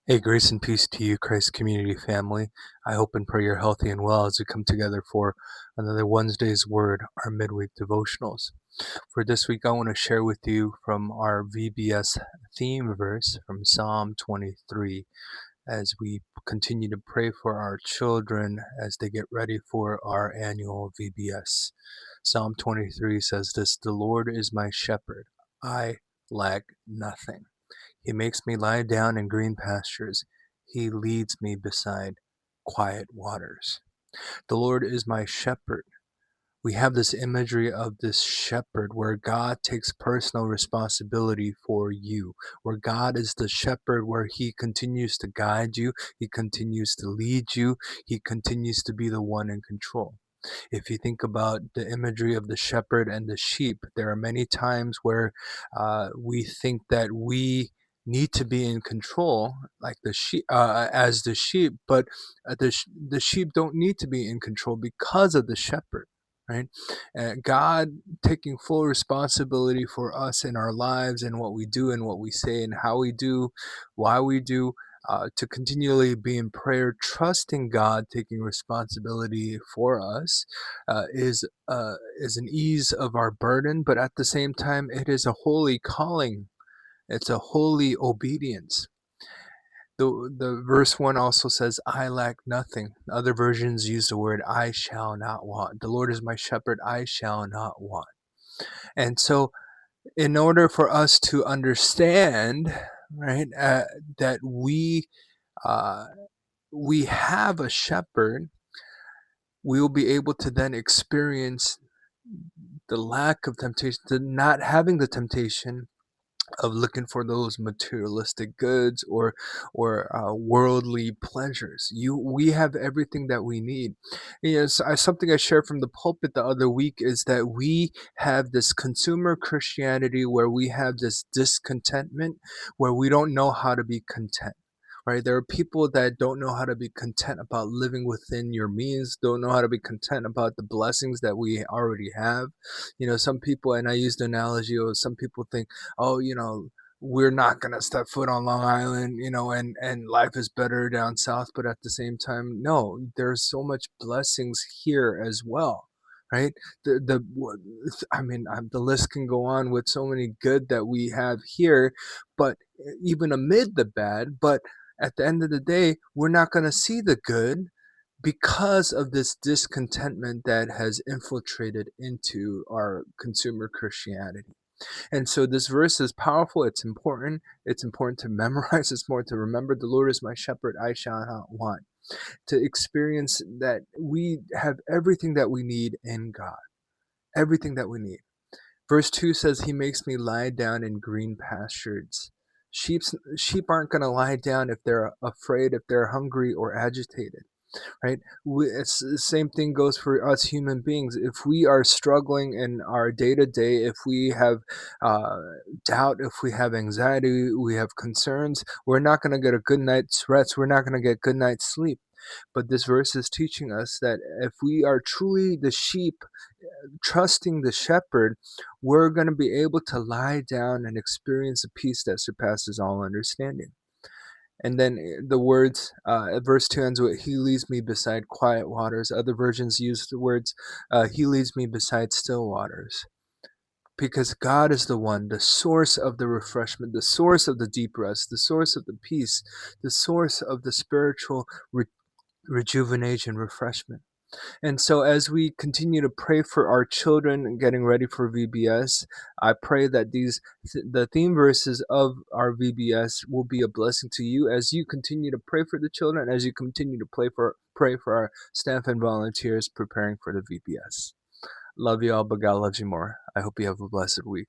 Hey, grace and peace to you, Christ Community family. I hope and pray you're healthy and well as we come together for another Wednesday's Word, our midweek devotionals. For this week, I want to share with you from our VBS theme verse from Psalm 23 as we continue to pray for our children as they get ready for our annual VBS. Psalm 23 says this: "The Lord is my shepherd, I lack nothing. He makes me lie down in green pastures. He leads me beside quiet waters." The Lord is my shepherd. We have this imagery of this shepherd where God takes personal responsibility for you, where God is the shepherd, where he continues to guide you, he continues to lead you, he continues to be the one in control. If you think about the imagery of the shepherd and the sheep, there are many times where we think that we need to be in control, like the sheep, as the sheep, but the sheep don't need to be in control because of the shepherd. Right? God taking full responsibility for us in our lives and what we do and what we say and how we do, why we do, to continually be in prayer, trusting God, taking responsibility for us, is an ease of our burden, but at the same time, it is a holy calling. It's a holy obedience. The verse 1 also says, "I lack nothing." Other versions use the word, "I shall not want." The Lord is my shepherd, I shall not want. And so, in order for us to understand, right, that uh, we have a shepherd, we will be able to then experience the lack of temptation, the not having the temptation of looking for those materialistic goods or worldly pleasures. We have everything that we need. Yes, something I shared from the pulpit the other week is that we have this consumer Christianity where we have this discontentment, where we don't know how to be content. Right? There are people that don't know how to be content about living within your means, don't know how to be content about the blessings that we already have. Some people, and I used the analogy of some people think, oh, we're not going to step foot on Long Island, and life is better down south. But at the same time, no, there's so much blessings here as well. Right? The list can go on with so many good that we have here, but even amid the bad, but at the end of the day, we're not going to see the good because of this discontentment that has infiltrated into our consumer Christianity. And so this verse is powerful. It's important. It's important to memorize. It's important to remember. The Lord is my shepherd, I shall not want. To experience that we have everything that we need in God. Everything that we need. Verse 2 says, "He makes me lie down in green pastures." Sheep aren't going to lie down if they're afraid, if they're hungry or agitated. Right? It's the same thing goes for us human beings. If we are struggling in our day to day, if we have uh, doubt, if we have anxiety, we have concerns, we're not going to get a good night's rest. We're not going to get good night's sleep. But this verse is teaching us that if we are truly the sheep, trusting the shepherd, we're going to be able to lie down and experience a peace that surpasses all understanding. And then the words, verse 2 ends with, "He leads me beside quiet waters." Other versions use the words, "He leads me beside still waters." Because God is the one, the source of the refreshment, the source of the deep rest, the source of the peace, the source of the spiritual rejuvenation, refreshment. And so, as we continue to pray for our children and getting ready for VBS, I pray that the theme verses of our VBS will be a blessing to you as you continue to pray for the children, as you continue to pray for our staff and volunteers preparing for the VBS. Love you all, but God loves you more. I hope you have a blessed week.